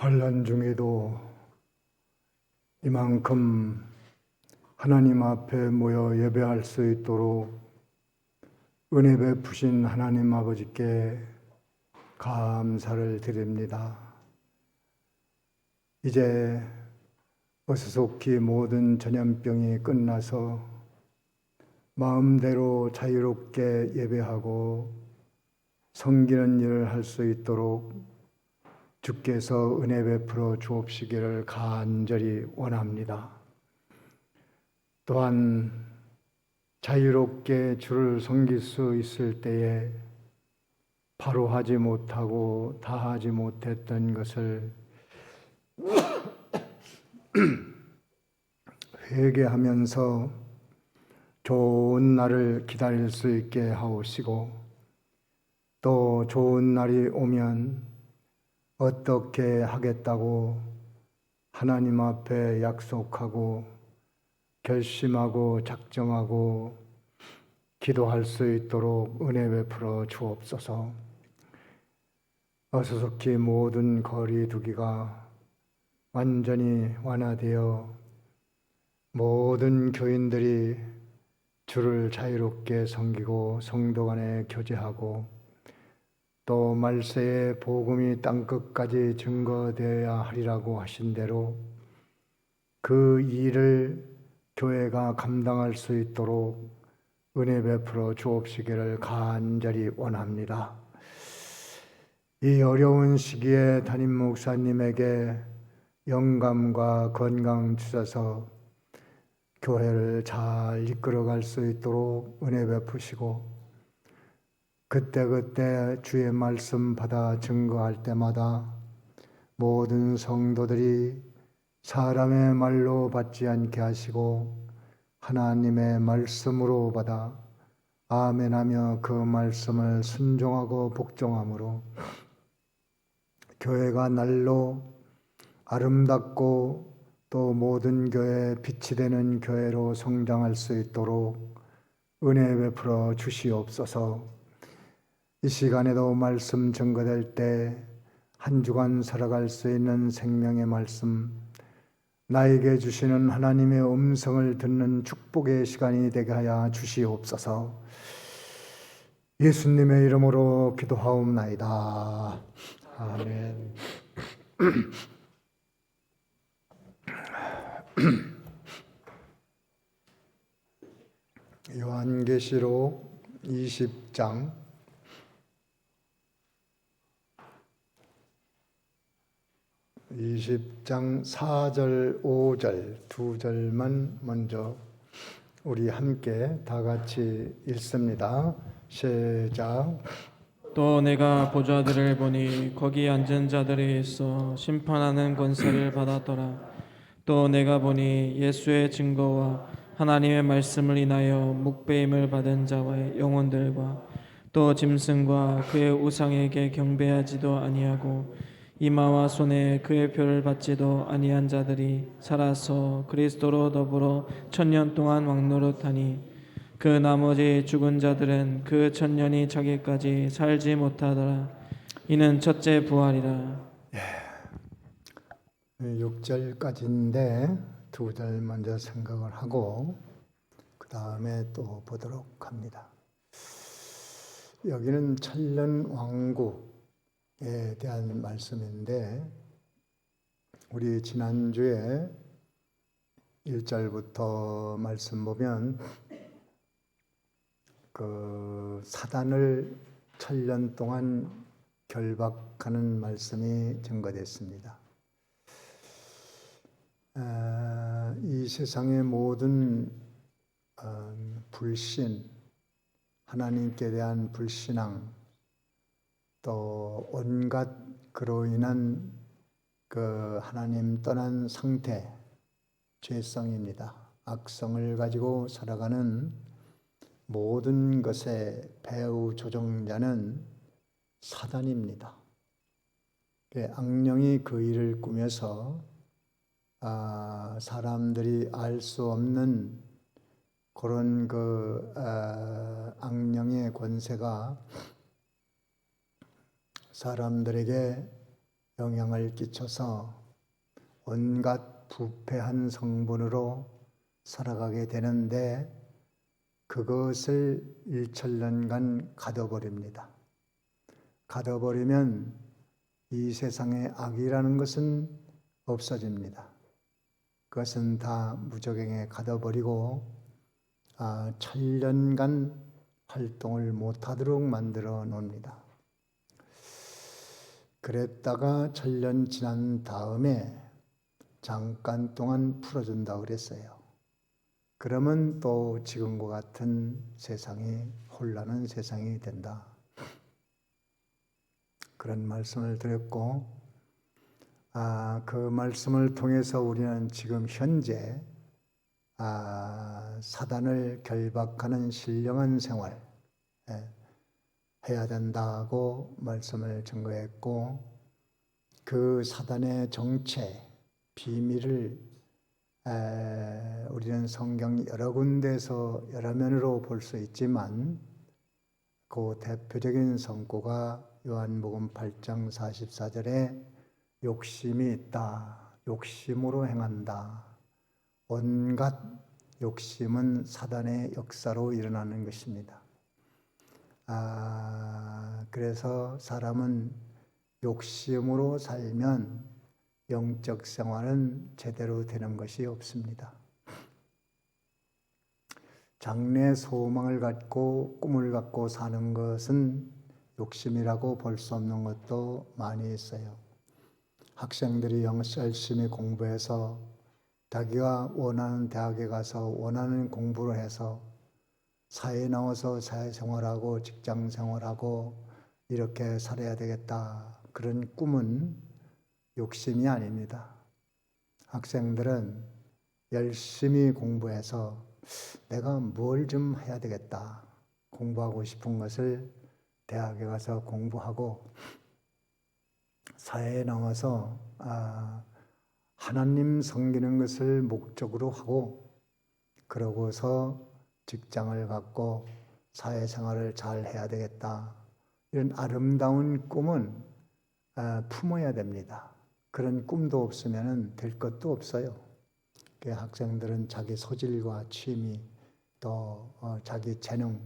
환난 중에도 이만큼 하나님 앞에 모여 예배할 수 있도록 은혜 베푸신 하나님 아버지께 감사를 드립니다. 이제 어수속히 모든 전염병이 끝나서 마음대로 자유롭게 예배하고 섬기는 일을 할 수 있도록 주께서 은혜 베풀어 주옵시기를 간절히 원합니다. 또한 자유롭게 주를 섬길 수 있을 때에 바로 하지 못하고 다 하지 못했던 것을 회개하면서 좋은 날을 기다릴 수 있게 하옵시고, 또 좋은 날이 오면 어떻게 하겠다고 하나님 앞에 약속하고 결심하고 작정하고 기도할 수 있도록 은혜 베풀어 주옵소서. 어수속히 모든 거리두기가 완전히 완화되어 모든 교인들이 주를 자유롭게 섬기고 성도 간에 교제하고 또 말세에 복음이 땅끝까지 증거되어야 하리라고 하신 대로 그 일을 교회가 감당할 수 있도록 은혜 베풀어 주옵시기를 간절히 원합니다. 이 어려운 시기에 담임 목사님에게 영감과 건강 주셔서 교회를 잘 이끌어갈 수 있도록 은혜 베푸시고, 그때그때 주의 말씀 받아 증거할 때마다 모든 성도들이 사람의 말로 받지 않게 하시고 하나님의 말씀으로 받아 아멘하며 그 말씀을 순종하고 복종함으로 교회가 날로 아름답고 또 모든 교회에 빛이 되는 교회로 성장할 수 있도록 은혜 베풀어 주시옵소서. 이 시간에도 말씀 증거될 때 한 주간 살아갈 수 있는 생명의 말씀, 나에게 주시는 하나님의 음성을 듣는 축복의 시간이 되게 하여 주시옵소서. 예수님의 이름으로 기도하옵나이다. 아멘. 요한계시록 20장 4절, 5절 두 절만 먼저 우리 함께 다 같이 읽습니다. 시작. 또 내가 보좌들을 보니 거기 앉은 자들이 있어 심판하는 권세를 받았더라. 또 내가 보니 예수의 증거와 하나님의 말씀을 인하여 묵배임을 받은 자와의 영혼들과 또 짐승과 그의 우상에게 경배하지도 아니하고 이마와 손에 그의 표를 받지도 아니한 자들이 살아서 그리스도로 더불어 1000년 동안 왕노릇하니 그 나머지 죽은 자들은 그 1000년이 차기까지 살지 못하더라. 이는 첫째 부활이라. 6절까지인데 두 절 먼저 생각을 하고 그 다음에 또 보도록 합니다. 여기는 천년 왕국에 대한 말씀인데, 우리 지난주에 1절부터 말씀 보면 그 사단을 천년 동안 결박하는 말씀이 증거됐습니다. 이 세상의 모든 불신, 하나님께 대한 불신앙, 또 온갖 그로 인한 그 하나님 떠난 상태, 죄성입니다. 악성을 가지고 살아가는 모든 것의 배후 조종자는 사단입니다. 악령이 그 일을 꾸며서 사람들이 알 수 없는 그런 그 악령의 권세가 사람들에게 영향을 끼쳐서 온갖 부패한 성분으로 살아가게 되는데 그것을 일천년간 가둬버립니다. 가둬버리면 이 세상에 악이라는 것은 없어집니다. 그것은 다 무적행에 가둬버리고 천년간 활동을 못하도록 만들어 놓습니다. 그랬다가 천년 지난 다음에 잠깐 동안 풀어준다고 그랬어요. 그러면 또 지금과 같은 세상이 혼란한 세상이 된다. 그런 말씀을 드렸고 그 말씀을 통해서 우리는 지금 현재 사단을 결박하는 신령한 생활 해야 된다고 말씀을 증거했고 그 사단의 정체, 비밀을 우리는 성경 여러 군데에서 여러 면으로 볼 수 있지만 그 대표적인 성구가 요한복음 8장 44절에 욕심이 있다. 욕심으로 행한다. 온갖 욕심은 사단의 역사로 일어나는 것입니다. 그래서 사람은 욕심으로 살면 영적 생활은 제대로 되는 것이 없습니다. 장래 소망을 갖고 꿈을 갖고 사는 것은 욕심이라고 볼 수 없는 것도 많이 있어요. 학생들이 열심히 공부해서 자기가 원하는 대학에 가서 원하는 공부를 해서 사회에 나와서 사회생활하고 직장생활하고 이렇게 살아야 되겠다. 그런 꿈은 욕심이 아닙니다. 학생들은 열심히 공부해서 내가 뭘 좀 해야 되겠다. 공부하고 싶은 것을 대학에 가서 공부하고 사회에 나와서 하나님 섬기는 것을 목적으로 하고 그러고서 직장을 갖고 사회생활을 잘 해야 되겠다. 이런 아름다운 꿈은 품어야 됩니다. 그런 꿈도 없으면 될 것도 없어요. 학생들은 자기 소질과 취미 또 자기 재능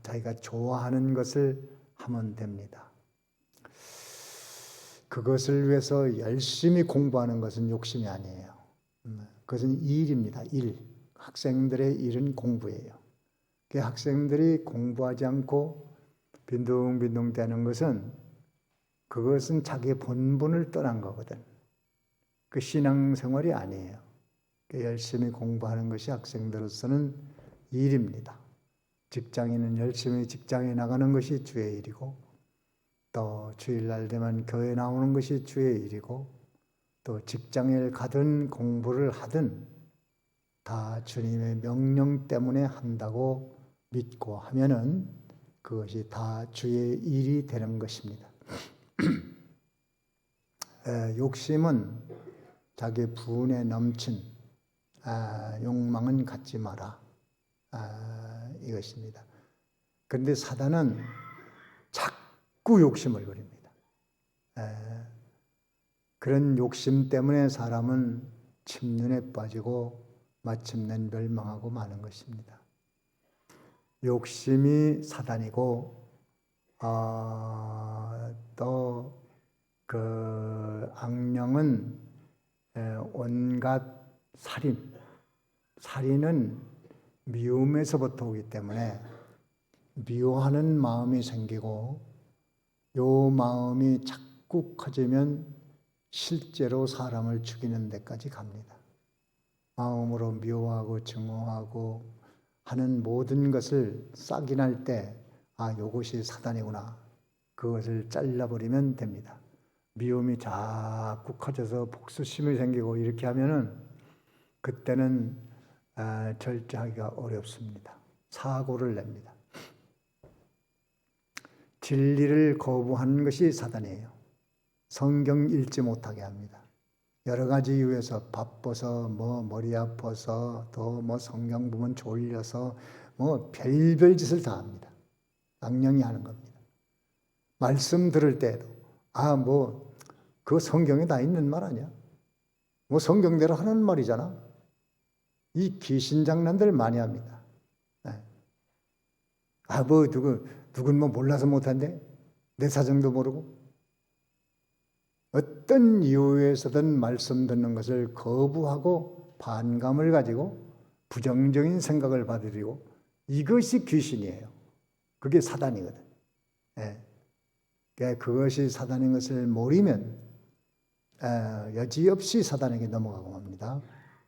자기가 좋아하는 것을 하면 됩니다. 그것을 위해서 열심히 공부하는 것은 욕심이 아니에요. 그것은 일입니다. 일. 학생들의 일은 공부예요. 학생들이 공부하지 않고 빈둥빈둥 대는 것은 그것은 자기의 본분을 떠난 거거든. 그 신앙생활이 아니에요. 열심히 공부하는 것이 학생들로서는 일입니다. 직장인은 열심히 직장에 나가는 것이 주의 일이고 또 주일날 되면 교회 나오는 것이 주의 일이고 또 직장에 가든 공부를 하든 다 주님의 명령 때문에 한다고 믿고 하면은 그것이 다 주의 일이 되는 것입니다. 욕심은 자기 분에 넘친 욕망은 갖지 마라 이것입니다. 그런데 사단은 자꾸 욕심을 부립니다. 그런 욕심 때문에 사람은 침륜에 빠지고 마침내 멸망하고 마는 것입니다. 욕심이 사단이고 또 그 악령은 온갖 살인은 미움에서부터 오기 때문에 미워하는 마음이 생기고 요 마음이 자꾸 커지면 실제로 사람을 죽이는 데까지 갑니다. 마음으로 미워하고 증오하고 하는 모든 것을 싹이 날 때 요것이 사단이구나. 그것을 잘라버리면 됩니다. 미움이 자꾸 커져서 복수심이 생기고 이렇게 하면은 그때는 절제하기가 어렵습니다. 사고를 냅니다. 진리를 거부하는 것이 사단이에요. 성경 읽지 못하게 합니다. 여러 가지 이유에서 바빠서 머리 아파서 또 성경 보면 졸려서 별별 짓을 다 합니다. 악령이 하는 겁니다. 말씀 들을 때에도 그 성경에 다 있는 말 아니야? 뭐 성경대로 하는 말이잖아. 이 귀신 장난들 많이 합니다. 누군 뭐 몰라서 못한대? 내 사정도 모르고? 어떤 이유에서든 말씀 듣는 것을 거부하고 반감을 가지고 부정적인 생각을 받아들이고 이것이 귀신이에요. 그게 사단이거든. 그것이 사단인 것을 모르면 여지없이 사단에게 넘어가고 맙니다.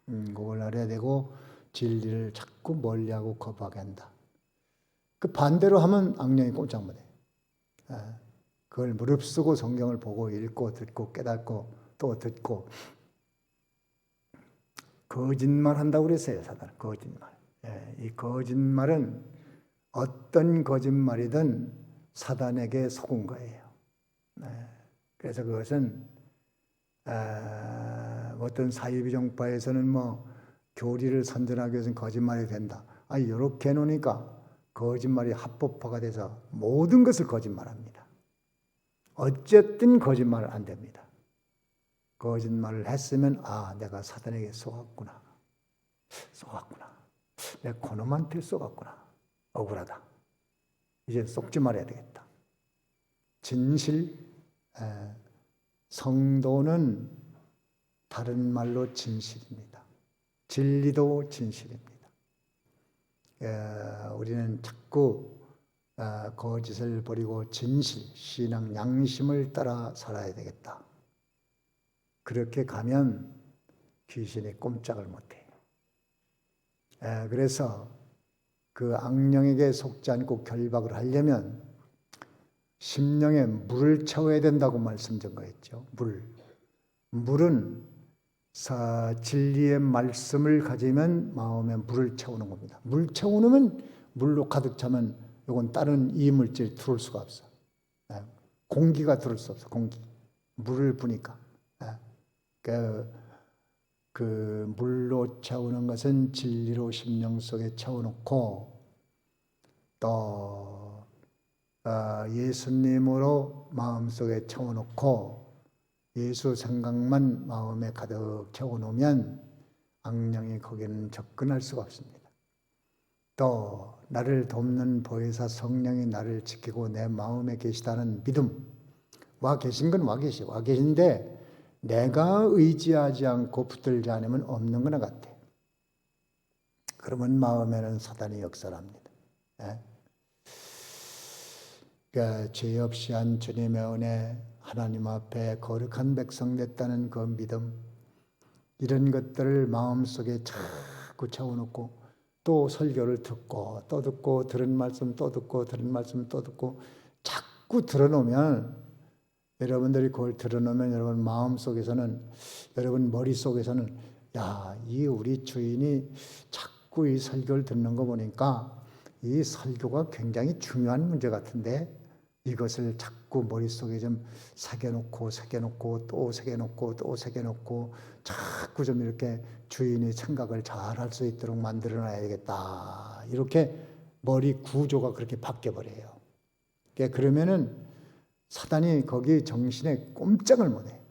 그걸 알아야 되고 진리를 자꾸 멀리하고 거부하게 한다. 그 반대로 하면 악령이 꼼짝 못해. 그걸 무릅쓰고 성경을 보고 읽고 듣고 깨닫고 또 듣고 거짓말 한다고 그랬어요. 사단 거짓말. 이 거짓말은 어떤 거짓말이든 사단에게 속은 거예요. 그래서 그것은 어떤 사이비종파에서는 교리를 선전하기 위해서는 거짓말이 된다. 이렇게 해놓으니까 거짓말이 합법화가 돼서 모든 것을 거짓말합니다. 어쨌든 거짓말은 안 됩니다. 거짓말을 했으면 내가 사단에게 속았구나. 내가 그놈한테 속았구나. 억울하다. 이제 속지 말아야 되겠다. 진실, 성도는 다른 말로 진실입니다. 진리도 진실입니다. 우리는 자꾸 거짓을 버리고 진실, 신앙, 양심을 따라 살아야 되겠다. 그렇게 가면 귀신이 꼼짝을 못해. 그래서 그 악령에게 속지 않고 결박을 하려면 심령에 물을 채워야 된다고 말씀드린 거였죠. 물은 진리의 말씀을 가지면 마음에 물을 채우는 겁니다. 물 채우면 물로 가득 차면 이건 다른 이물질이 들어올 수가 없어. 공기가 들어올 수 없어. 공기. 물을 부니까. 그 물로 채우는 것은 진리로 심령 속에 채워놓고 또 예수님으로 마음속에 채워놓고 예수 생각만 마음에 가득 채워놓으면 악령이 거기는 접근할 수가 없습니다. 또 나를 돕는 보혜사 성령이 나를 지키고 내 마음에 계시다는 믿음, 와 계신 건 와 계신데 내가 의지하지 않고 붙들지 않으면 없는 거나 같아. 그러면 마음에는 사단이 역사합니다. 그러니까 죄 없이 한 주님의 은혜, 하나님 앞에 거룩한 백성 됐다는 그 믿음, 이런 것들을 마음속에 자꾸 채워놓고 또 설교를 듣고 또 듣고 들은 말씀 또 듣고 들은 말씀 또 듣고 자꾸 들어놓으면 여러분들이 그걸 들어놓으면 여러분 마음속에서는 여러분 머릿속에서는 이 우리 주인이 자꾸 이 설교를 듣는 거 보니까 이 설교가 굉장히 중요한 문제 같은데 이것을 자꾸 머릿속에 좀 새겨놓고 또 새겨놓고 자꾸 좀 이렇게 주인의 생각을 잘 할 수 있도록 만들어놔야겠다. 이렇게 머리 구조가 그렇게 바뀌어버려요. 그러면은 사단이 거기 정신에 꼼짝을 못해.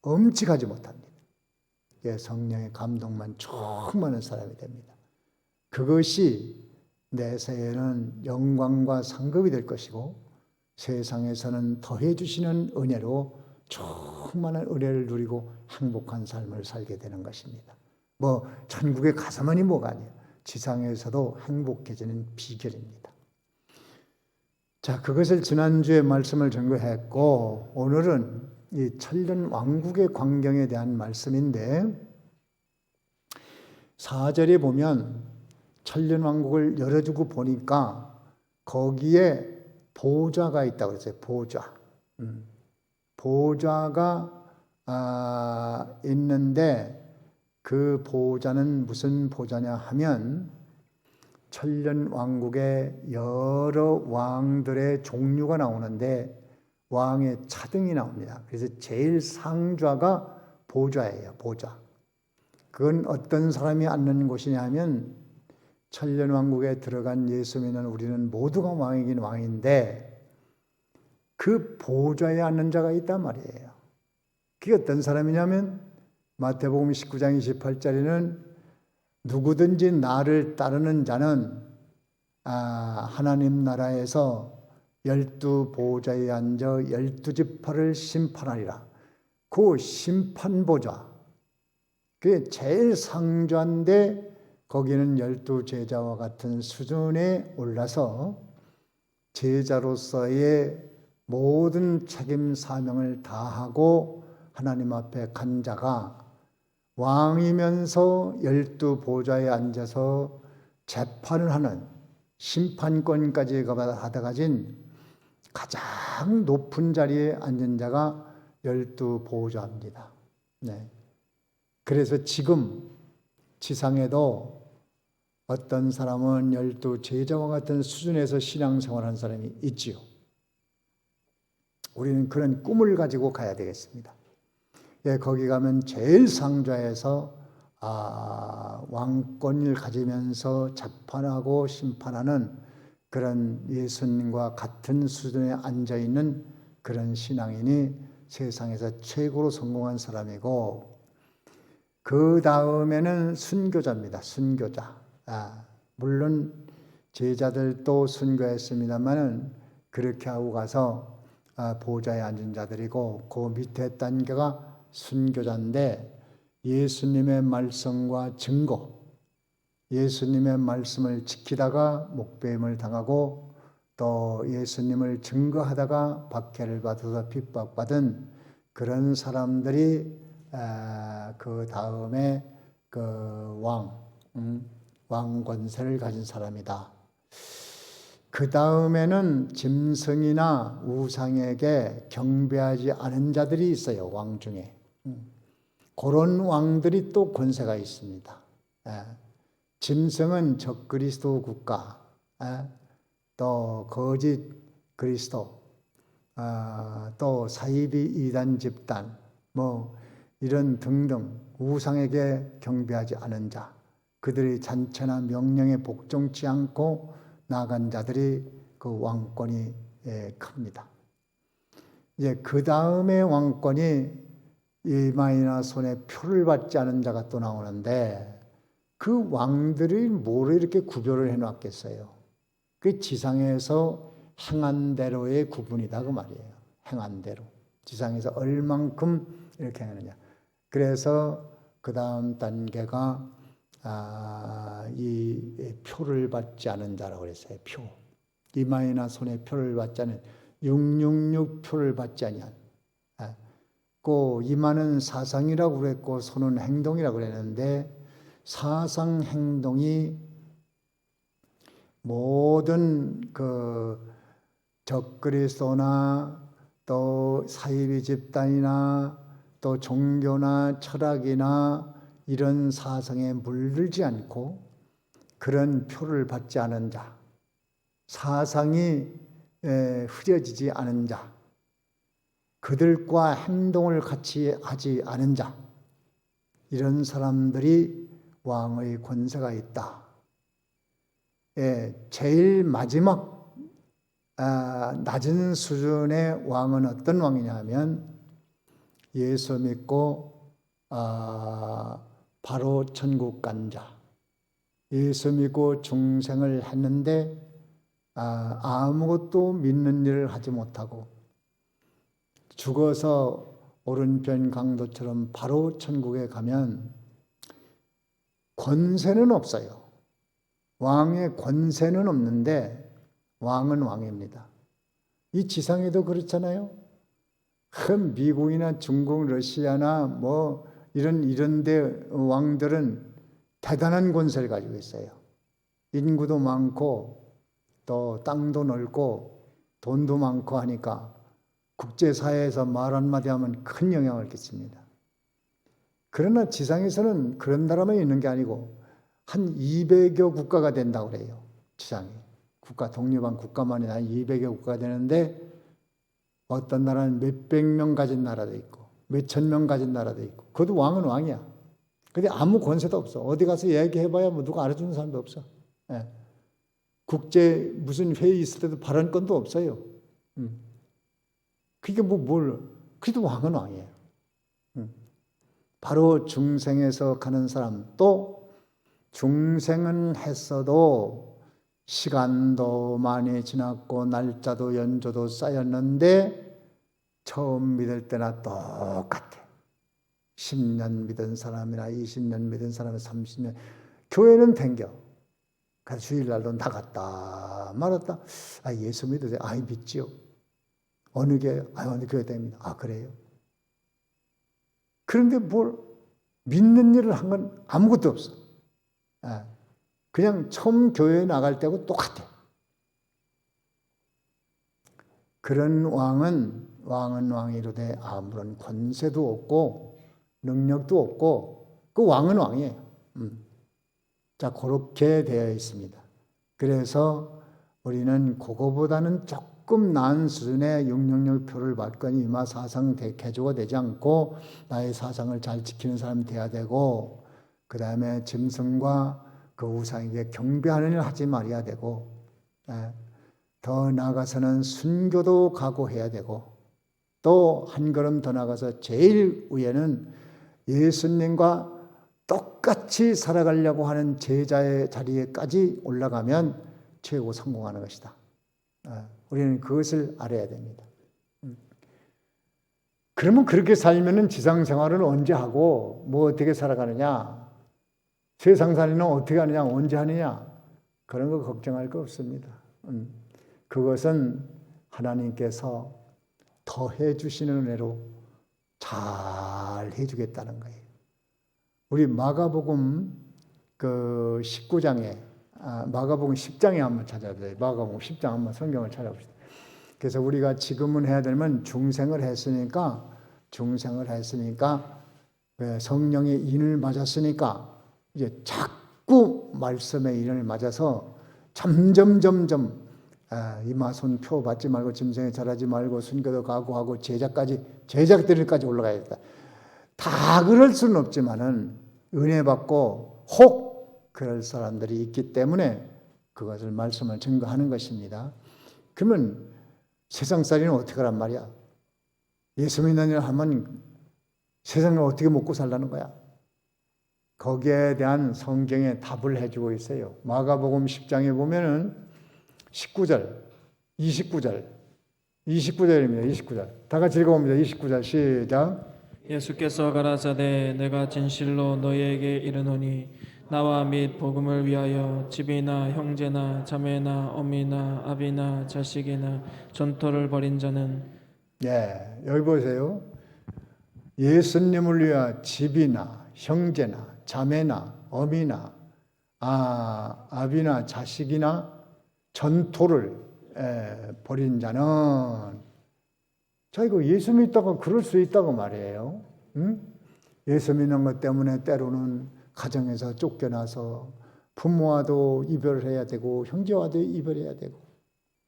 엄직하지 못합니다. 성령의 감동만 충만한 사람이 됩니다. 그것이 내세에는 영광과 상급이 될 것이고 세상에서는 더해 주시는 은혜로 충만한 은혜를 누리고 행복한 삶을 살게 되는 것입니다. 천국에 가서만이 뭐가 아니에요. 지상에서도 행복해지는 비결입니다. 자, 그것을 지난주에 말씀을 전거했고 오늘은 이 천년 왕국의 광경에 대한 말씀인데 4절에 보면 천년 왕국을 열어주고 보니까 거기에 보좌가 있다고 그랬어요. 보좌가 있는데 그 보좌는 무슨 보좌냐 하면 천년 왕국에 여러 왕들의 종류가 나오는데 왕의 차등이 나옵니다. 그래서 제일 상좌가 보좌예요. 보좌. 그건 어떤 사람이 앉는 곳이냐 하면 천년 왕국에 들어간 예수 믿는 우리는 모두가 왕이긴 왕인데 그 보좌에 앉는 자가 있단 말이에요. 그게 어떤 사람이냐면 마태복음 19장 28절에는 누구든지 나를 따르는 자는 하나님 나라에서 12보좌에 앉아 12지파를 심판하리라. 그 심판보좌, 그게 제일 상좌인데 거기는 12제자와 같은 수준에 올라서 제자로서의 모든 책임 사명을 다하고 하나님 앞에 간 자가 왕이면서 12보좌에 앉아서 재판을 하는 심판권까지 하다 가진 가장 높은 자리에 앉은 자가 12보좌입니다. 네. 그래서 지금 지상에도 어떤 사람은 12제자와 같은 수준에서 신앙생활하는 사람이 있지요. 우리는 그런 꿈을 가지고 가야 되겠습니다. 예, 거기 가면 제일 상좌에서 왕권을 가지면서 재판하고 심판하는 그런 예수님과 같은 수준에 앉아있는 그런 신앙인이 세상에서 최고로 성공한 사람이고, 그 다음에는 순교자입니다. 순교자. 물론 제자들도 순교했습니다만은 그렇게 하고 가서 보좌에 앉은 자들이고, 그 밑에 단계가 순교자인데 예수님의 말씀과 증거, 예수님의 말씀을 지키다가 목배임을 당하고 또 예수님을 증거하다가 박해를 받아서 핍박받은 그런 사람들이 그 다음에 그 왕 권세를 가진 사람이다. 그 다음에는 짐승이나 우상에게 경배하지 않은 자들이 있어요. 왕 중에. 그런 왕들이 또 권세가 있습니다. 짐승은 적그리스도 국가, 또 거짓 그리스도, 또 사이비 이단 집단, 뭐 이런 등등 우상에게 경배하지 않은 자, 그들의 잔치나 명령에 복종치 않고 나간 자들이 그 왕권이 큽니다. 이제 그 다음에 왕권이 이마이나 손에 표를 받지 않은 자가 또 나오는데, 그 왕들이 뭐를 이렇게 구별을 해놨겠어요? 그 지상에서 행한 대로의 구분이다 그 말이에요. 행한 대로. 지상에서 얼만큼 이렇게 하느냐. 그래서 그 다음 단계가 이 표를 받지 않은 자라고 그랬어요. 표. 이마이나 손에 표를 받지 않은 666 표를 받지 아니한. 그 이마는 사상이라고 그랬고 손은 행동이라고 그랬는데, 사상 행동이 모든 그 적그리스도나 또 사이비 집단이나 또 종교나 철학이나 이런 사상에 물들지 않고 그런 표를 받지 않은 자, 사상이 흐려지지 않은 자, 그들과 행동을 같이 하지 않은 자, 이런 사람들이 왕의 권세가 있다. 제일 마지막 낮은 수준의 왕은 어떤 왕이냐 하면 예수 믿고 바로 천국 간 자, 예수 믿고 중생을 했는데 아무것도 믿는 일을 하지 못하고 죽어서 오른편 강도처럼 바로 천국에 가면 권세는 없어요. 왕의 권세는 없는데 왕은 왕입니다. 이 지상에도 그렇잖아요. 미국이나 중국, 러시아나 뭐 이런데 왕들은 대단한 권세를 가지고 있어요. 인구도 많고 또 땅도 넓고 돈도 많고 하니까 국제사회에서 말 한마디 하면 큰 영향을 끼칩니다. 그러나 지상에서는 그런 나라만 있는 게 아니고 한 200여 국가가 된다고 그래요. 지상에. 국가, 독립한 국가만이 한 200여 국가가 되는데, 어떤 나라는 몇백 명 가진 나라도 있고 몇천 명 가진 나라도 있고, 그것도 왕은 왕이야. 근데 아무 권세도 없어. 어디 가서 얘기해봐야 뭐 누가 알아주는 사람도 없어. 국제 무슨 회의 있을 때도 발언권도 없어요. 그게 그래도 왕은 왕이에요. 바로 중생에서 가는 사람, 또 중생은 했어도 시간도 많이 지났고 날짜도 연조도 쌓였는데 처음 믿을 때나 똑같아. 10년 믿은 사람이나 20년 믿은 사람이 30년. 교회는 댕겨. 그래서 주일날도 나갔다 말았다. 예수 믿으세요? 믿지요. 어느 교회? 어느 교회 다닙니다. 그래요? 그런데 믿는 일을 한 건 아무것도 없어. 그냥 처음 교회에 나갈 때하고 똑같아. 그런 왕은 왕이로되 아무런 권세도 없고 능력도 없고 그 왕은 왕이에요. 자, 그렇게 되어 있습니다. 그래서 우리는 그거보다는 조금 나은 수준의 666표를 받거니 이마 사상 개조가 되지 않고 나의 사상을 잘 지키는 사람이 돼야 되고, 그 다음에 짐승과 그 우상에게 경배하는 일을 하지 말아야 되고, 더 나아가서는 순교도 각오해야 되고, 또 한 걸음 더 나가서 제일 위에는 예수님과 똑같이 살아가려고 하는 제자의 자리에까지 올라가면 최고 성공하는 것이다. 우리는 그것을 알아야 됩니다. 그러면 그렇게 살면은 지상 생활은 언제 하고 어떻게 살아가느냐, 세상 살이는 어떻게 하느냐, 언제 하느냐, 그런 거 걱정할 거 없습니다. 그것은 하나님께서 더해 주시는 은혜로 잘 해주겠다는 거예요. 우리 마가복음 19장에 마가복음 10장에 한번 찾아보세요. 마가복음 10장 한번 성경을 찾아봅시다. 그래서 우리가 지금은 해야 되면 중생을 했으니까 성령의 인을 맞았으니까 이제 자꾸 말씀의 인을 맞아서 점점 이마손 표 받지 말고 짐승에 절하지 말고 순교도 각오하고 제작들까지 올라가야겠다. 다 그럴 수는 없지만은 은혜 받고 혹 그럴 사람들이 있기 때문에 그것을 말씀을 증거하는 것입니다. 그러면 세상살이는 어떻게 하란 말이야? 예수 믿는 일 하면 세상을 어떻게 먹고 살라는 거야? 거기에 대한 성경의 답을 해주고 있어요. 마가복음 10장에 보면은 19절, 29절입니다. 29절. 다 같이 읽어봅니다. 29절 시작. 예수께서 가라사대 내가 진실로 너희에게 이르노니 나와 및 복음을 위하여 집이나 형제나 자매나 어미나 아비나 자식이나 전토를 벌인 자는, 여기 보세요. 예수님을 위하여 집이나 형제나 자매나 어미나 아비나 자식이나 전토를 벌인 자는, 이거 예수 믿다가 그럴 수 있다고 말이에요. 예수 믿는 것 때문에 때로는 가정에서 쫓겨나서 부모와도 이별을 해야 되고 형제와도 이별해야 되고,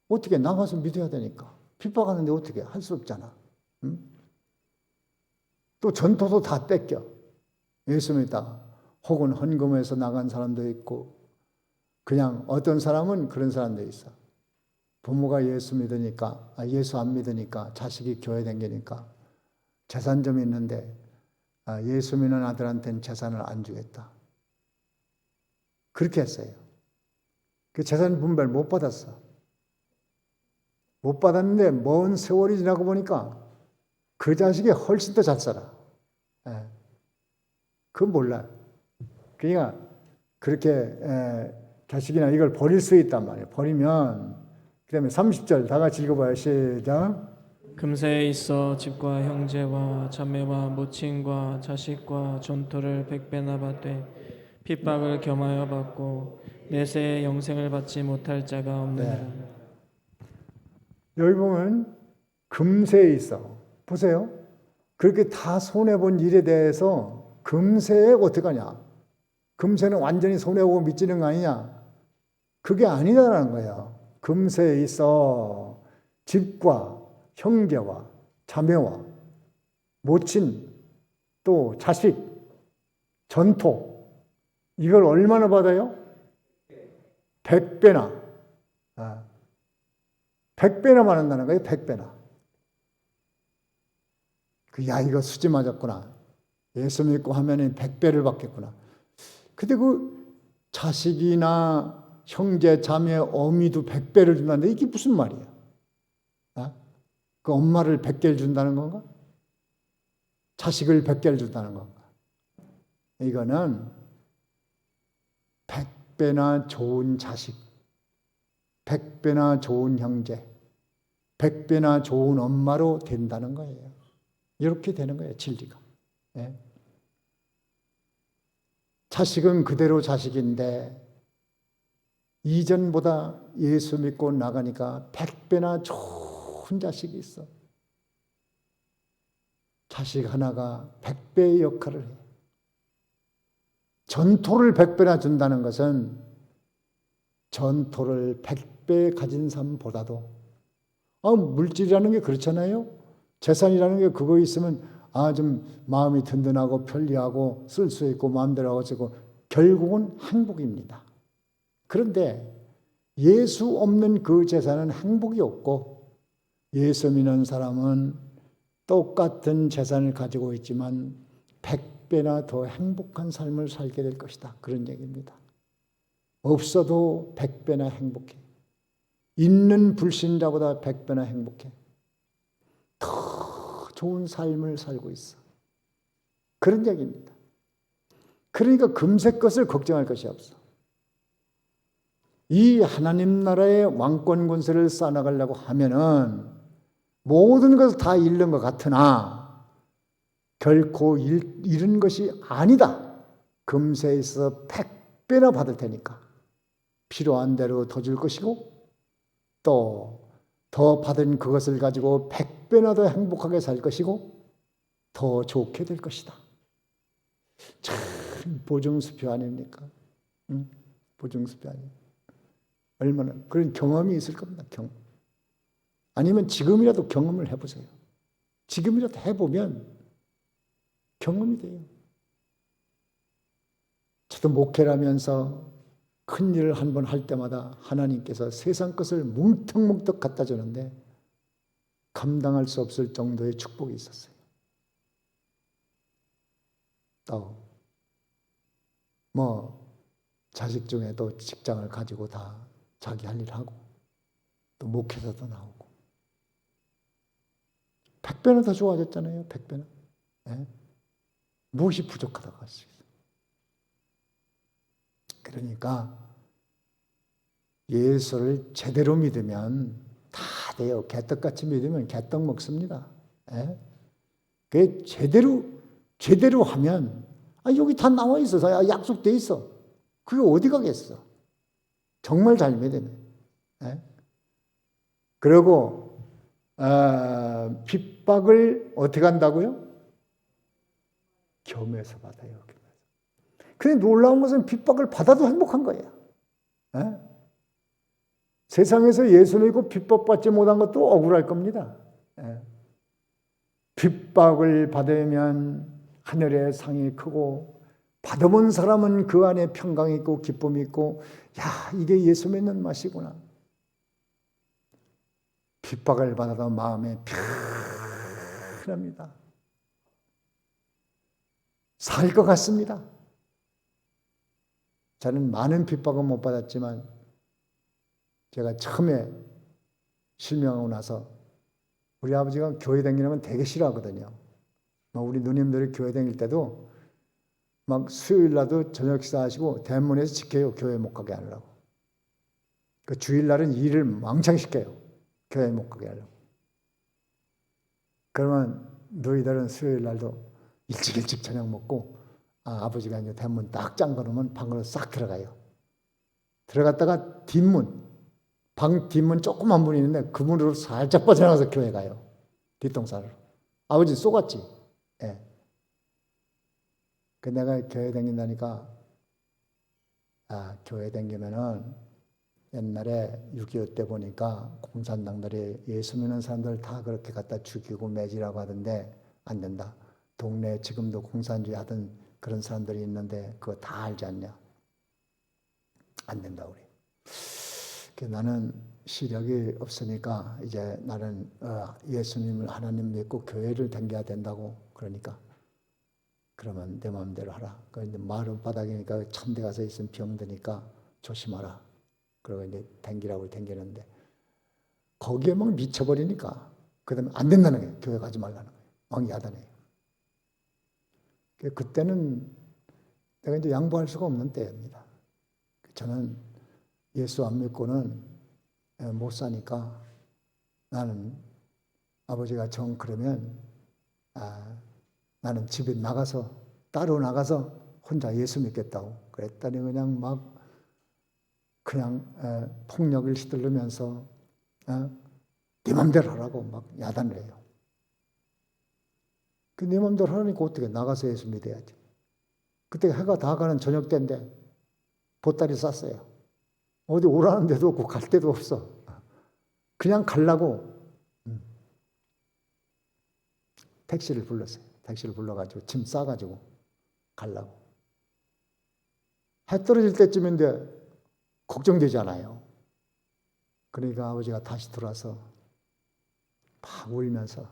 어떻게 나가서 믿어야 되니까 핍박하는데 어떻게 할 수 없잖아. 또 전토도 다 뺏겨. 예수 믿다가 혹은 헌금해서 나간 사람도 있고, 그냥 어떤 사람은 그런 사람도 있어. 부모가 예수 믿으니까, 예수 안 믿으니까 자식이 교회 다니니까 재산 좀 있는데 예수 믿는 아들한테는 재산을 안 주겠다. 그렇게 했어요. 그 재산 분배를 못 받았어. 못 받았는데 먼 세월이 지나고 보니까 그 자식이 훨씬 더 잘 살아. 그건 몰라. 그러니까 그렇게 자식이나 이걸 버릴 수 있단 말이에요. 버리면, 그 다음에 30절 다 같이 읽어봐요. 시작. 금세에 있어 집과 형제와 자매와 모친과 자식과 전토를 100배나 받되 핍박을 겸하여 받고 내세의 영생을 받지 못할 자가 없느니라. 여기 보면 금세에 있어. 보세요. 그렇게 다 손해본 일에 대해서 금세에 어떡하냐. 금세는 완전히 손해보고 미치는 거 아니냐. 그게 아니다라는 거예요. 금세에 있어 집과 형제와 자매와 모친 또 자식 전토, 이걸 얼마나 받아요? 100배나. 100배나 받는다는 거예요. 100배나. 야, 이거 수지 맞았구나. 예수 믿고 하면 100배를 받겠구나. 근데 그 자식이나 형제, 자매, 어미도 100배를 준다는데 이게 무슨 말이야? 그 엄마를 100개를 준다는 건가? 자식을 100개를 준다는 건가? 이거는 100배나 좋은 자식, 100배나 좋은 형제, 100배나 좋은 엄마로 된다는 거예요. 이렇게 되는 거예요, 진리가. 예. 자식은 그대로 자식인데 이전보다 예수 믿고 나가니까 100배나 좋은 자식이 있어. 자식 하나가 100배의 역할을 해. 전토를 100배나 준다는 것은 전토를 100배 가진 사람보다도 물질이라는 게 그렇잖아요. 재산이라는 게 그거 있으면 좀 마음이 든든하고 편리하고 쓸 수 있고 마음대로 하고 쓰고 결국은 행복입니다. 그런데 예수 없는 그 재산은 행복이 없고 예수 믿는 사람은 똑같은 재산을 가지고 있지만 100배나 더 행복한 삶을 살게 될 것이다. 그런 얘기입니다. 없어도 100배나 행복해. 있는 불신자보다 100배나 행복해. 더 좋은 삶을 살고 있어. 그런 얘기입니다. 그러니까 금세 것을 걱정할 것이 없어. 이 하나님 나라의 왕권 권세를 쌓아나가려고 하면은 모든 것을 다 잃는 것 같으나 결코 잃은 것이 아니다. 금세에 있어서 100배나 받을 테니까 필요한 대로 더 줄 것이고 또 더 받은 그것을 가지고 100배나 더 행복하게 살 것이고 더 좋게 될 것이다. 참 보증수표 아닙니까? 응? 보증수표 아니에요. 얼마나 그런 경험이 있을 겁니다. 경험. 아니면 지금이라도 경험을 해보세요. 지금이라도 해보면 경험이 돼요. 저도 목회를 하면서 큰 일을 한 번 할 때마다 하나님께서 세상 것을 뭉텅뭉텅 갖다 주는데 감당할 수 없을 정도의 축복이 있었어요. 또 자식 중에도 직장을 가지고 다 자기 할 일 하고 또 목회자도 나오고 100배는 더 좋아졌잖아요. 100배는. 네? 무엇이 부족하다고 할 수 있어요. 그러니까 예수를 제대로 믿으면 다 돼요. 개떡같이 믿으면 개떡 먹습니다. 예? 그 제대로 하면 여기 다 나와 있어. 약속돼 있어. 그게 어디 가겠어. 정말 잘 믿으면. 예? 그리고 핍박을 어떻게 한다고요? 겸해서 받아요. 근데 놀라운 것은 핍박을 받아도 행복한 거예요. 예? 세상에서 예수 믿고 핍박받지 못한 것도 억울할 겁니다. 예. 핍박을 받으면 하늘의 상이 크고 받아본 사람은 그 안에 평강이 있고 기쁨이 있고 이게 예수 믿는 맛이구나. 핍박을 받아도 마음에 편합니다. 살 것 같습니다. 저는 많은 핍박은 못 받았지만 제가 처음에 실명하고 나서 우리 아버지가 교회 다니는 건 되게 싫어하거든요. 우리 누님들이 교회 다닐 때도 막 수요일 날도 저녁 식사하시고 대문에서 지켜요. 교회 못 가게 하려고. 그 주일날은 일을 왕창 시켜요. 교회 못 가게 하려고. 그러면 너희들은 수요일 날도 일찍 저녁 먹고 아버지가 이제 대문 딱 잠궈놓으면 방으로 싹 들어가요. 들어갔다가 방 뒷문 조그만 문이 있는데 그 문으로 살짝 빠져나가서 교회 가요. 뒷동산으로. 아버지 쏘갔지. 예. 그 내가 교회 다닌다니까 교회 다니면은 옛날에 6.25 때 보니까 공산당들이 예수 믿는 사람들 다 그렇게 갖다 죽이고 매지라고 하던데 안 된다. 동네에 지금도 공산주의 하던 그런 사람들이 있는데 그거 다 알지 않냐. 안 된다 우리. 나는 시력이 없으니까 이제 나는 예수님을 하나님 믿고 교회를 다녀야 된다고. 그러니까 그러면 내 마음대로 하라. 그런데 마을 바닥이니까 천대 가서 있으면 병드니까 조심하라. 그러고 이제 다니라고 다니는데 거기에 막 미쳐버리니까 그다음에 안 된다는 거예요. 교회 가지 말라는 거예요. 막 야단해요. 그때는 내가 이제 양보할 수가 없는 때입니다. 저는 예수 안 믿고는 못 사니까 나는 아버지가 정 그러면 나는 집에 나가서 따로 나가서 혼자 예수 믿겠다고 그랬더니 그냥 막 폭력을 휘두르면서 네 맘대로 하라고 막 야단을 해요. 네 맘대로 하라니까 어떻게 나가서 예수 믿어야지. 그때 해가 다 가는 저녁 때인데 보따리 쌌어요. 어디 오라는 데도 없고 갈 데도 없어. 그냥 가려고 택시를 불렀어요. 택시를 불러가지고 짐 싸가지고 가려고. 해 떨어질 때쯤인데 걱정되잖아요. 그러니까 아버지가 다시 들어와서 막 울면서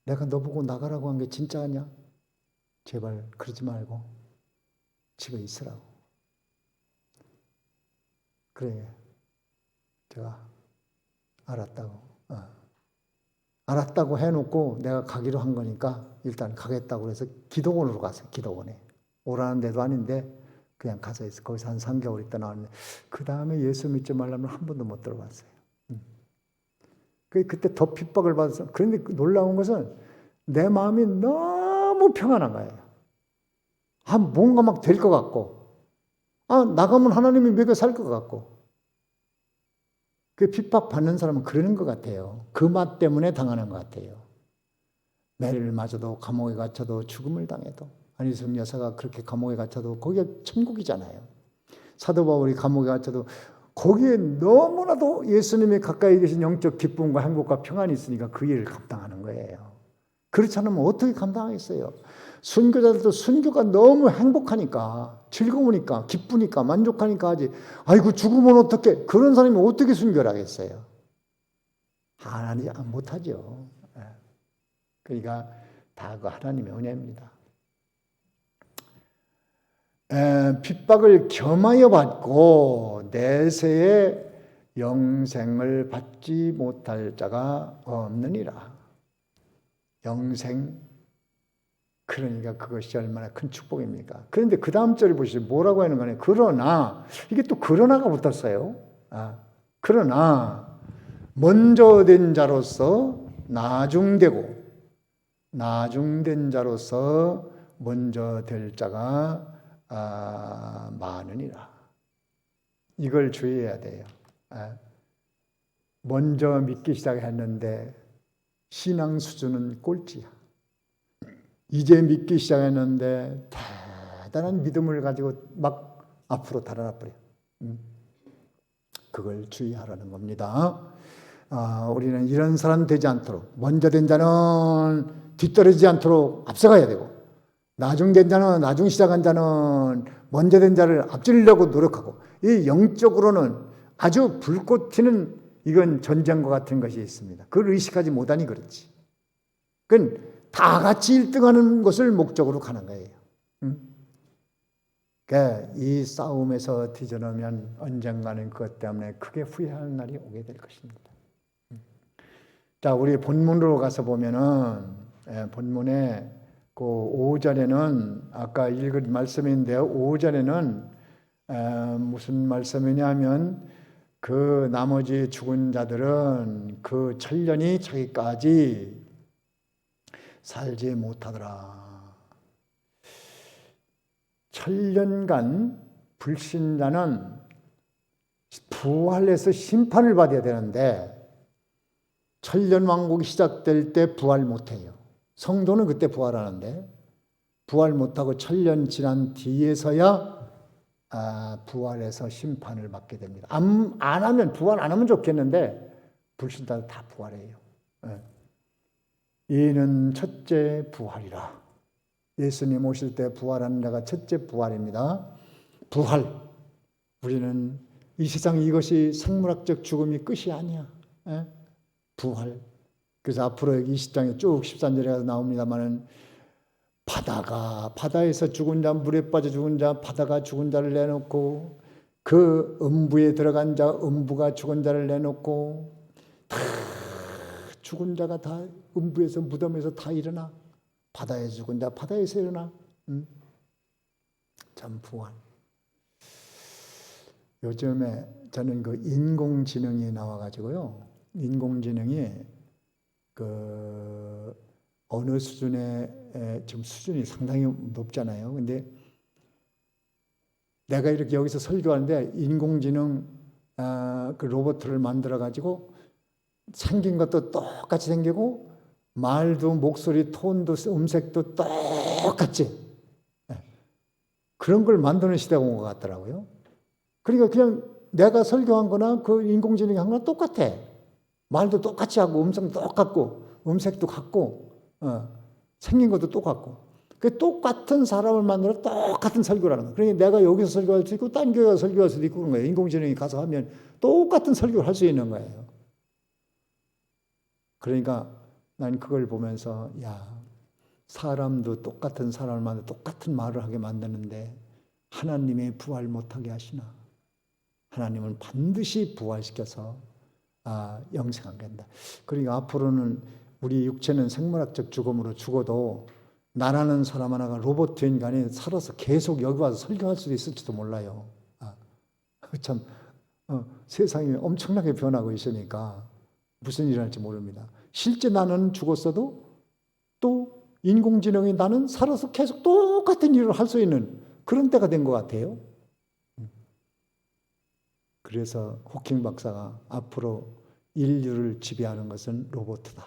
내가 너 보고 나가라고 한 게 진짜 아니야? 제발 그러지 말고 집에 있으라고. 그래, 제가 알았다고 해놓고 내가 가기로 한 거니까 일단 가겠다고 해서 기도원으로 갔어요. 기도원에. 오라는 데도 아닌데 그냥 가서 있어. 거기서 한 3개월 있다 나왔는데 그 다음에 예수 믿지 말라면 한 번도 못 들어봤어요. 그때 더 핍박을 받아서. 그런데 놀라운 것은 내 마음이 너무 평안한 거예요. 뭔가 막 될 것 같고 나가면 하나님이 먹여 살 것 같고. 그 핍박받는 사람은 그러는 것 같아요. 그 맛 때문에 당하는 것 같아요. 매를 맞아도 감옥에 갇혀도 죽음을 당해도 안희숙 여사가 그렇게 감옥에 갇혀도 거기가 천국이잖아요. 사도 바울이 감옥에 갇혀도 거기에 너무나도 예수님이 가까이 계신 영적 기쁨과 행복과 평안이 있으니까 그 일을 감당하는 거예요. 그렇지 않으면 어떻게 감당하겠어요? 순교자들도 순교가 너무 행복하니까 즐거우니까 기쁘니까 만족하니까 하지. 아이고 죽으면 어떡해. 그런 사람이 어떻게 순교를 하겠어요? 못하죠. 그러니까 다 그 하나님의 은혜입니다. 핍박을 겸하여 받고 내세의 영생을 받지 못할 자가 없느니라. 영생, 그러니까 그것이 얼마나 큰 축복입니까? 그런데 그 다음 절을 보시죠. 뭐라고 하는 거냐. 그러나, 이게 또 그러나가 붙었어요. 그러나 먼저 된 자로서 나중된 자로서 먼저 될 자가 많으니라. 이걸 주의해야 돼요. 먼저 믿기 시작했는데 신앙 수준은 꼴찌야. 이제 믿기 시작했는데 대단한 믿음을 가지고 막 앞으로 달아나 버려. 그걸 주의하라는 겁니다. 우리는 이런 사람 되지 않도록 먼저 된 자는 뒤떨어지지 않도록 앞서가야 되고 나중된 자는 나중 시작한 자는 먼저 된 자를 앞지르려고 노력하고 이 영적으로는 아주 불꽃 튀는 이건 전쟁과 같은 것이 있습니다. 그걸 의식하지 못하니 그렇지. 그건 다 같이 1등하는 것을 목적으로 가는 거예요. 그러니까 이 싸움에서 뒤져놓으면 언젠가는 그것 때문에 크게 후회하는 날이 오게 될 것입니다. 자, 우리 본문으로 가서 보면은 본문에 그 5절에는 아까 읽은 말씀인데요. 5절에는 무슨 말씀이냐면 그 나머지 죽은 자들은 그 천년이 차기까지 살지 못하더라. 천년간 불신자는 부활해서 심판을 받아야 되는데 천년왕국이 시작될 때 부활 못해요. 성도는 그때 부활하는데 부활 못하고 천년 지난 뒤에서야 부활해서 심판을 받게 됩니다. 부활 안 하면 좋겠는데 불신자들 다 부활해요. 이는 첫째 부활이라. 예수님 오실 때 부활하는 자가 첫째 부활입니다. 부활. 우리는 이 세상 이것이 생물학적 죽음이 끝이 아니야. 예? 부활. 그래서 앞으로 여기 20장에 쭉 13절에 나옵니다만은 바다에서 죽은 자, 물에 빠져 죽은 자, 바다가 죽은 자를 내놓고 그 음부에 들어간 자, 음부가 죽은 자를 내놓고 다 죽은 자가 다 음부에서 무덤에서 다 일어나. 바다에 죽은 자, 바다에서 일어나. 참 부활. 요즘에 저는 그 인공지능이 나와가지고요. 인공지능이 그 어느 수준의 지금 수준이 상당히 높잖아요. 근데 내가 이렇게 여기서 설교하는데 인공지능 그 로봇을 만들어 가지고 생긴 것도 똑같이 생기고 말도 목소리 톤도 음색도 똑같이 그런 걸 만드는 시대가 온 것 같더라고요. 그러니까 그냥 내가 설교한 거나 그 인공지능이 한 거랑 똑같아. 말도 똑같이 하고 음성도 똑같고 음색도 같고 생긴 것도 똑같고 그 똑같은 사람을 만들어 똑같은 설교를 하는 거예요. 그러니까 내가 여기서 설교할 수도 있고 딴 교회 가서 설교할 수도 있고 그런 거예요. 인공지능이 가서 하면 똑같은 설교를 할 수 있는 거예요. 그러니까 난 그걸 보면서 야, 사람도 똑같은 사람을 만들어 똑같은 말을 하게 만드는데 하나님의 부활 못하게 하시나? 하나님은 반드시 부활시켜서 영생하게 한다. 그러니까 앞으로는 우리 육체는 생물학적 죽음으로 죽어도 나라는 사람 하나가 로봇 인간이 살아서 계속 여기 와서 설교할 수도 있을지도 몰라요. 참 세상이 엄청나게 변하고 있으니까 무슨 일이 할지 모릅니다. 실제 나는 죽었어도 또 인공지능이 나는 살아서 계속 똑같은 일을 할 수 있는 그런 때가 된 것 같아요. 그래서 호킹 박사가 앞으로 인류를 지배하는 것은 로봇이다.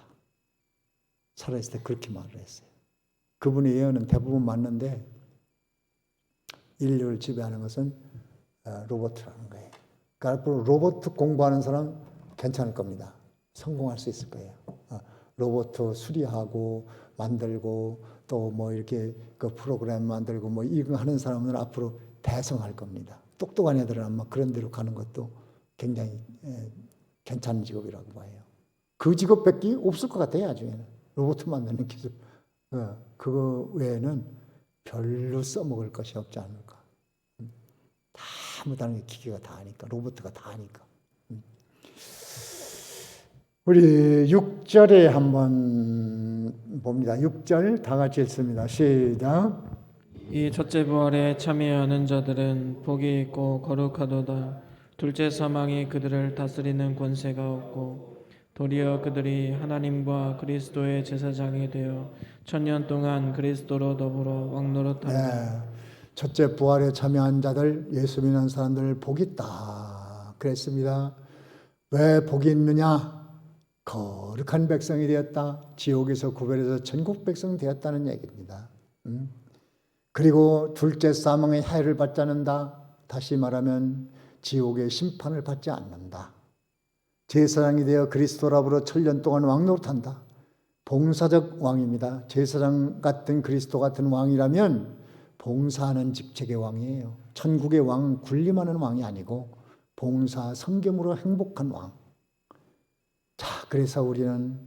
살아있을 때 그렇게 말을 했어요. 그분의 예언은 대부분 맞는데 인류를 지배하는 것은 로봇이라는 거예요. 그러니까 앞으로 로봇 공부하는 사람 괜찮을 겁니다. 성공할 수 있을 거예요. 로봇 수리하고 만들고 또 뭐 이렇게 그 프로그램 만들고 뭐 이거 하는 사람은 앞으로 대성할 겁니다. 똑똑한 애들은 아마 그런 데로 가는 것도 굉장히 괜찮은 직업이라고 봐요. 그 직업밖에 없을 것 같아요. 나중에는 로봇 만드는 기술. 그거 외에는 별로 써먹을 것이 없지 않을까. 다 못하는 게 기계가 다 하니까 로봇가 다 하니까. 우리 6절에 한번 봅니다. 6절 다 같이 읽습니다. 시작. 이 첫째 부활에 참여하는 자들은 복이 있고 거룩하도다. 둘째 사망이 그들을 다스리는 권세가 없고 도리어 그들이 하나님과 그리스도의 제사장이 되어 천년 동안 그리스도로 더불어 왕노릇한다. 첫째 부활에 참여한 자들, 예수 믿는 사람들 복이 있다 그랬습니다. 왜 복이 있느냐? 거룩한 백성이 되었다. 지옥에서 구별해서 천국 백성 되었다는 얘기입니다. 그리고 둘째 사망의 해를 받지 않는다. 다시 말하면 지옥의 심판을 받지 않는다. 제사장이 되어 그리스도랍으로 천년 동안 왕노릇한다. 봉사적 왕입니다. 제사장 같은 그리스도 같은 왕이라면 봉사하는 직책의 왕이에요. 천국의 왕은 군림하는 왕이 아니고 봉사, 성경으로 행복한 왕. 자, 그래서 우리는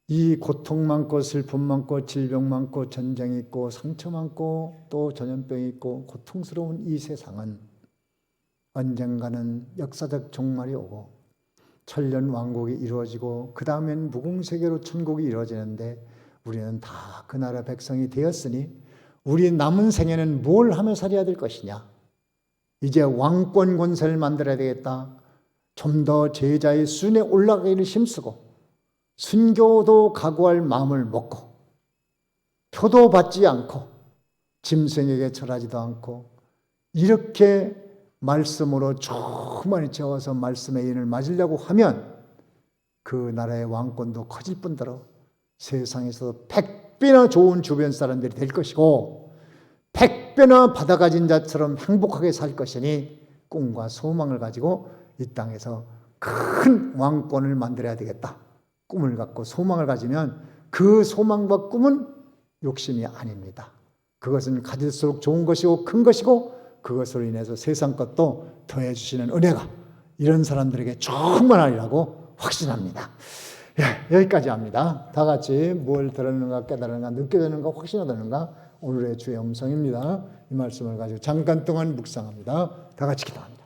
이 고통 많고 슬픔 많고 질병 많고 전쟁 있고 상처 많고 또 전염병 있고 고통스러운 이 세상은 언젠가는 역사적 종말이 오고 천년 왕국이 이루어지고 그 다음엔 무궁세계로 천국이 이루어지는데 우리는 다 그 나라 백성이 되었으니 우리 남은 생에는 뭘 하며 살아야 될 것이냐? 이제 왕권 권세를 만들어야 되겠다. 좀 더 제자의 순에 올라가기를 힘쓰고 순교도 각오할 마음을 먹고 표도 받지 않고 짐승에게 절하지도 않고 이렇게 말씀으로 충만히 채워서 말씀의 인을 맞으려고 하면 그 나라의 왕권도 커질 뿐더러 세상에서 100배나 좋은 주변 사람들이 될 것이고 100배나 받아 가진 자처럼 행복하게 살 것이니 꿈과 소망을 가지고 이 땅에서 큰 왕권을 만들어야 되겠다. 꿈을 갖고 소망을 가지면 그 소망과 꿈은 욕심이 아닙니다. 그것은 가질수록 좋은 것이고 큰 것이고 그것으로 인해서 세상 것도 더해 주시는 은혜가 이런 사람들에게 충만하리라고 확신합니다. 예, 여기까지 합니다. 다 같이 뭘 들었는가 깨달았는가 느껴졌는가 확신하는가 오늘의 주의 음성입니다. 이 말씀을 가지고 잠깐 동안 묵상합니다. 다 같이 기도합니다.